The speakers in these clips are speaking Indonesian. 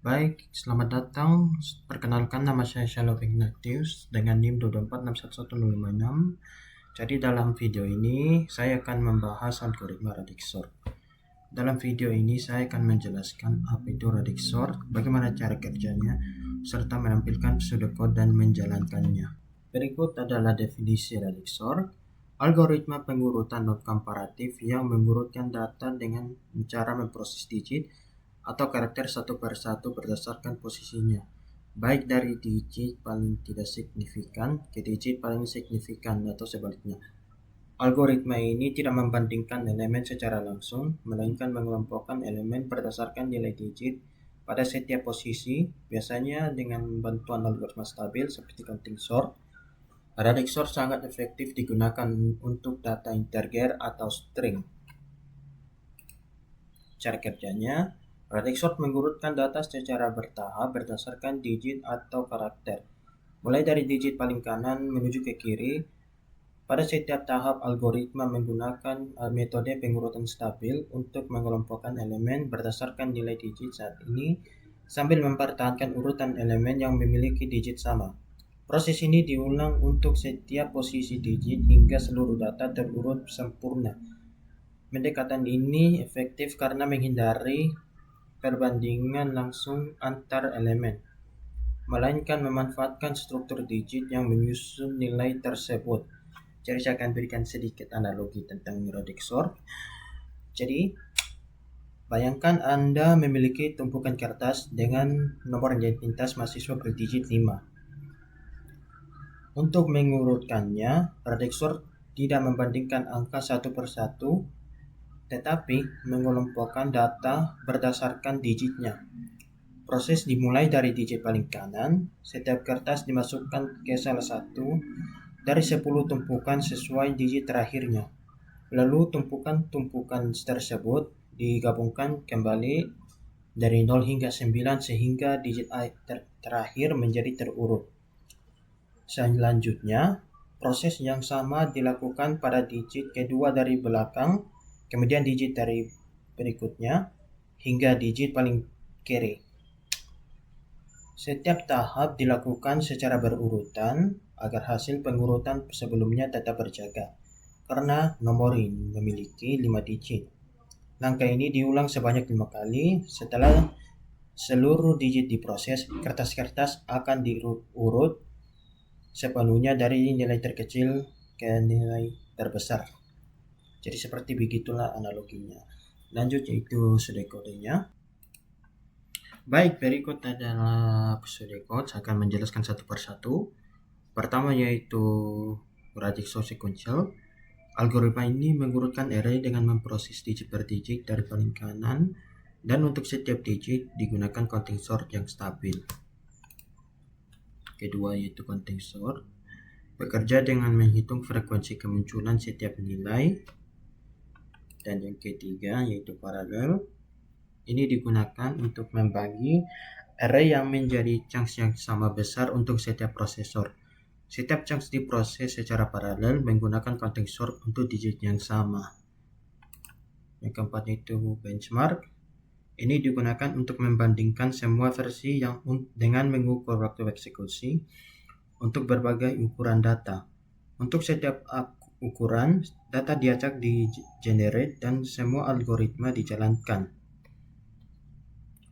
Baik, selamat datang. Perkenalkan nama saya Shalom Ignatius dengan NIM 224611056. Jadi dalam video ini saya akan membahas algoritma radix sort. Dalam video ini saya akan menjelaskan apa itu radix sort, bagaimana cara kerjanya, serta menampilkan pseudocode dan menjalankannya. Berikut adalah definisi radix sort. Algoritma pengurutan non-komparatif yang mengurutkan data dengan cara memproses digit atau karakter satu per satu berdasarkan posisinya, baik dari digit paling tidak signifikan ke digit paling signifikan atau sebaliknya. Algoritma ini tidak membandingkan elemen secara langsung, melainkan mengelompokkan elemen berdasarkan nilai digit pada setiap posisi, biasanya dengan bantuan algoritma stabil seperti counting sort. Radix sort sangat efektif digunakan untuk data integer atau string. Cara kerjanya, radix sort mengurutkan data secara bertahap berdasarkan digit atau karakter, mulai dari digit paling kanan menuju ke kiri. Pada setiap tahap, algoritma menggunakan metode pengurutan stabil untuk mengelompokkan elemen berdasarkan nilai digit saat ini, sambil mempertahankan urutan elemen yang memiliki digit sama. Proses ini diulang untuk setiap posisi digit hingga seluruh data terurut sempurna. Pendekatan ini efektif karena menghindari perbandingan langsung antar elemen, melainkan memanfaatkan struktur digit yang menyusun nilai tersebut. Jadi saya akan berikan sedikit analogi tentang radix sort. Jadi, bayangkan Anda memiliki tumpukan kertas dengan nomor identitas mahasiswa berdigit 5. Untuk mengurutkannya, radix sort tidak membandingkan angka satu per satu, tetapi mengelompokkan data berdasarkan digitnya. Proses dimulai dari digit paling kanan. Setiap kertas dimasukkan ke salah satu dari 10 tumpukan sesuai digit terakhirnya. Lalu tumpukan-tumpukan tersebut digabungkan kembali dari 0 hingga 9 sehingga digit terakhir menjadi terurut. Selanjutnya, proses yang sama dilakukan pada digit kedua dari belakang, kemudian digit dari berikutnya, hingga digit paling kiri. Setiap tahap dilakukan secara berurutan agar hasil pengurutan sebelumnya tetap terjaga, karena nomor ini memiliki 5 digit. Langkah ini diulang sebanyak 5 kali. Setelah seluruh digit diproses, kertas-kertas akan diurut sepenuhnya dari nilai terkecil ke nilai terbesar. Jadi seperti begitulah analoginya. Lanjut yaitu pseudokodenya. Baik, berikut adalah pseudocode. Saya akan menjelaskan satu persatu. Pertama yaitu radix sort sequential. Algoritma ini mengurutkan array dengan memproses digit per digit dari paling kanan, dan untuk setiap digit digunakan counting sort yang stabil. Kedua yaitu counting sort, bekerja dengan menghitung frekuensi kemunculan setiap nilai. Dan yang ketiga yaitu paralel. Ini digunakan untuk membagi array yang menjadi chunks yang sama besar untuk setiap prosesor. Setiap chunks diproses secara paralel menggunakan counting sort untuk digit yang sama. Yang keempat itu benchmark. Ini digunakan untuk membandingkan semua versi yang dengan mengukur waktu eksekusi untuk berbagai ukuran data. Untuk setiap ukuran, data diacak di generate dan semua algoritma dijalankan.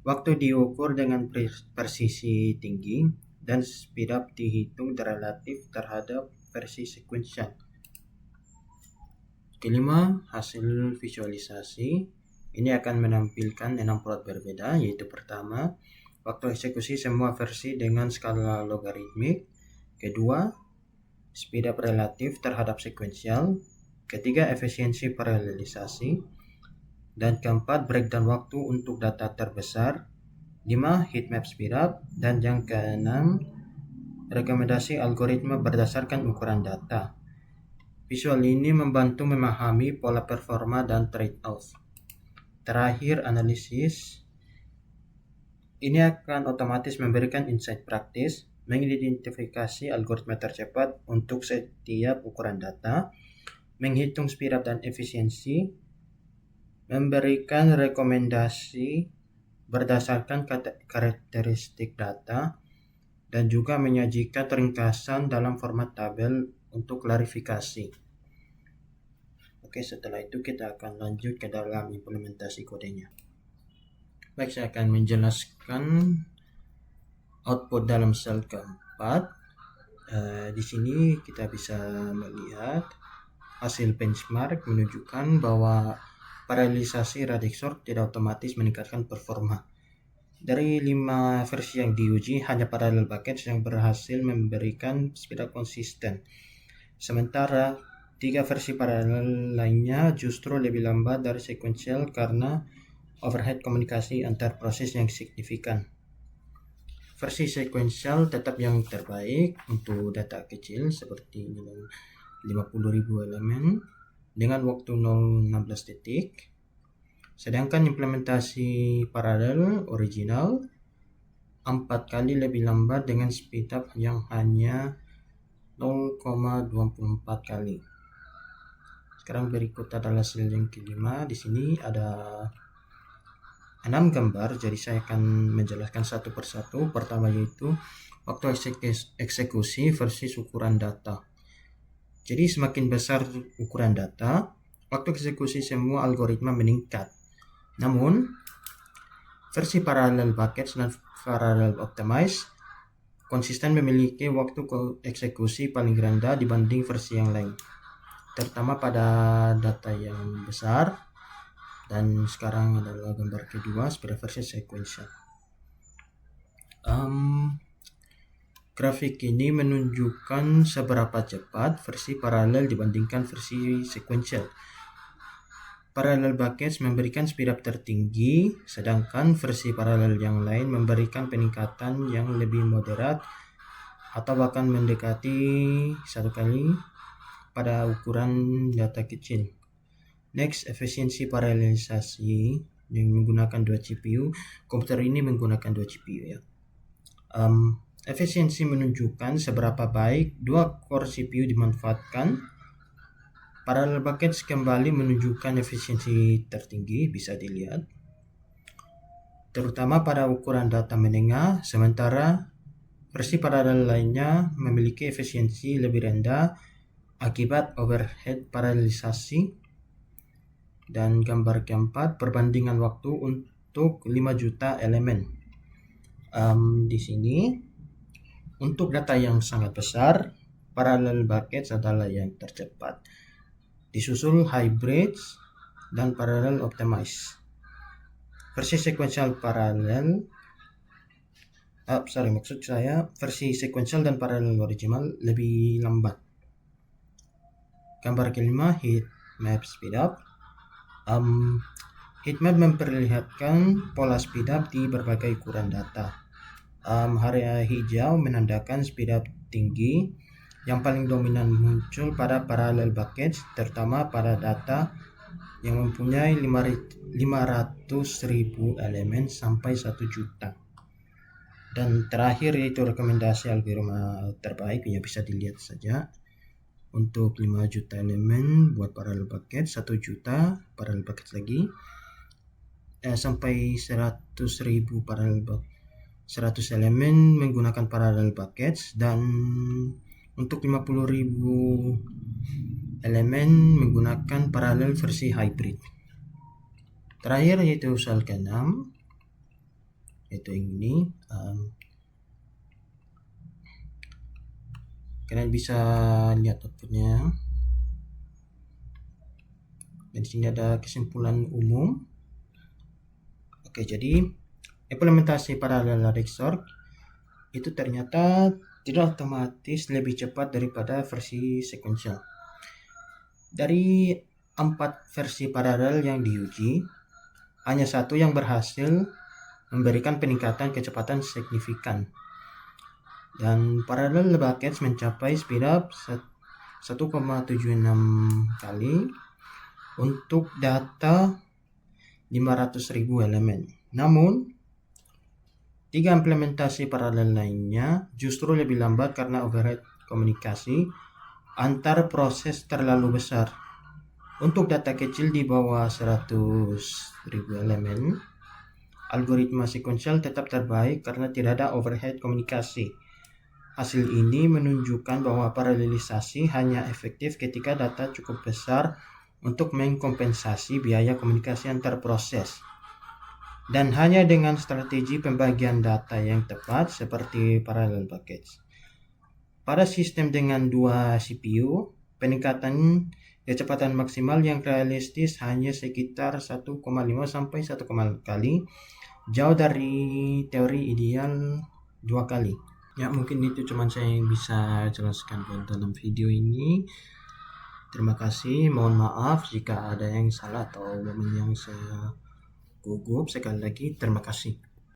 Waktu diukur dengan presisi tinggi dan speedup dihitung relatif terhadap versi sequential. Kelima, hasil visualisasi. Ini akan menampilkan 6 plot berbeda, yaitu pertama, waktu eksekusi semua versi dengan skala logaritmik. Kedua, speedup relatif terhadap sequential. Ketiga, efisiensi paralelisasi. Dan keempat, breakdown waktu untuk data terbesar. 5, heatmap speedup. Dan yang keenam, rekomendasi algoritma berdasarkan ukuran data. Visual ini membantu memahami pola performa dan trade-off. Terakhir, analisis. Ini akan otomatis memberikan insight praktis, mengidentifikasi algoritma tercepat untuk setiap ukuran data, menghitung speedup dan efisiensi, memberikan rekomendasi berdasarkan karakteristik data dan juga menyajikan ringkasan dalam format tabel untuk klarifikasi. Oke, setelah itu kita akan lanjut ke dalam implementasi kodenya. Baik, saya akan menjelaskan output dalam sel keempat. Di sini kita bisa melihat hasil benchmark menunjukkan bahwa paralelisasi radix sort tidak otomatis meningkatkan performa. Dari 5 versi yang diuji, hanya parallel buckets yang berhasil memberikan speedup konsisten. Sementara 3 versi paralel lainnya justru lebih lambat dari sequential karena overhead komunikasi antar proses yang signifikan. Versi sequential tetap yang terbaik untuk data kecil seperti 50.000 elemen dengan waktu 0,16 detik. Sedangkan implementasi paralel original 4 kali lebih lambat dengan speedup yang hanya 0,24 kali. Sekarang berikut adalah sel yang kelima. Di sini ada 6 gambar, jadi saya akan menjelaskan satu persatu. Pertama yaitu waktu eksekusi versus ukuran data. Jadi semakin besar ukuran data, waktu eksekusi semua algoritma meningkat. Namun, versi parallel buckets dan parallel optimize konsisten memiliki waktu eksekusi paling rendah dibanding versi yang lain, terutama pada data yang besar. Dan sekarang adalah gambar kedua, speedup versi sequential. Grafik ini menunjukkan seberapa cepat versi paralel dibandingkan versi sequential. Parallel buckets memberikan speedup tertinggi, sedangkan versi paralel yang lain memberikan peningkatan yang lebih moderat atau bahkan mendekati 1 kali pada ukuran data kecil. Next, efisiensi paralelisasi yang menggunakan 2 CPU. Komputer ini menggunakan 2 CPU ya. Efisiensi menunjukkan seberapa baik 2 core CPU dimanfaatkan. Parallel buckets kembali menunjukkan efisiensi tertinggi, bisa dilihat, terutama pada ukuran data menengah, sementara versi paralel lainnya memiliki efisiensi lebih rendah akibat overhead paralelisasi. Dan gambar keempat, perbandingan waktu untuk 5 juta elemen. Di sini untuk data yang sangat besar, parallel buckets adalah yang tercepat, disusul hybrids dan parallel optimize. Versi sequential parallel, versi sequential dan parallel original lebih lambat. Gambar kelima, heat map speedup. Heatmap memperlihatkan pola speedup di berbagai ukuran data. Area hijau menandakan speedup tinggi yang paling dominan muncul pada parallel buckets, terutama pada data yang mempunyai 500.000 elemen sampai 1 juta. Dan terakhir yaitu rekomendasi algoritma terbaik, ya bisa dilihat saja. Untuk 5 juta elemen buat parallel bucket, 1 juta parallel bucket lagi, sampai 100.000 parallel bucket, 100 elemen menggunakan parallel buckets, dan untuk 50.000 elemen menggunakan parallel versi hybrid. Terakhir yaitu sel ke-6, yaitu ini. Kalian bisa lihat outputnya. Dan di sini ada kesimpulan umum. Oke, jadi implementasi parallel radix sort itu ternyata tidak otomatis lebih cepat daripada versi sequential. Dari 4 versi paralel yang diuji, hanya 1 yang berhasil memberikan peningkatan kecepatan signifikan. Dan parallel buckets mencapai speedup 1,76 kali untuk data 500.000 elemen. Namun, 3 implementasi paralel lainnya justru lebih lambat karena overhead komunikasi antar proses terlalu besar. Untuk data kecil di bawah 100.000 elemen, algoritma sekuensial tetap terbaik karena tidak ada overhead komunikasi. Hasil ini menunjukkan bahwa paralelisasi hanya efektif ketika data cukup besar untuk mengkompensasi biaya komunikasi antar proses. Dan hanya dengan strategi pembagian data yang tepat seperti parallel package. Pada sistem dengan 2 CPU, peningkatan kecepatan maksimal yang realistis hanya sekitar 1,5 sampai 1 kali, jauh dari teori ideal 2 kali. Ya, mungkin itu cuma saya yang bisa jelaskan dalam video ini. Terima kasih, mohon maaf jika ada yang salah atau yang saya gugup. Sekali lagi terima kasih.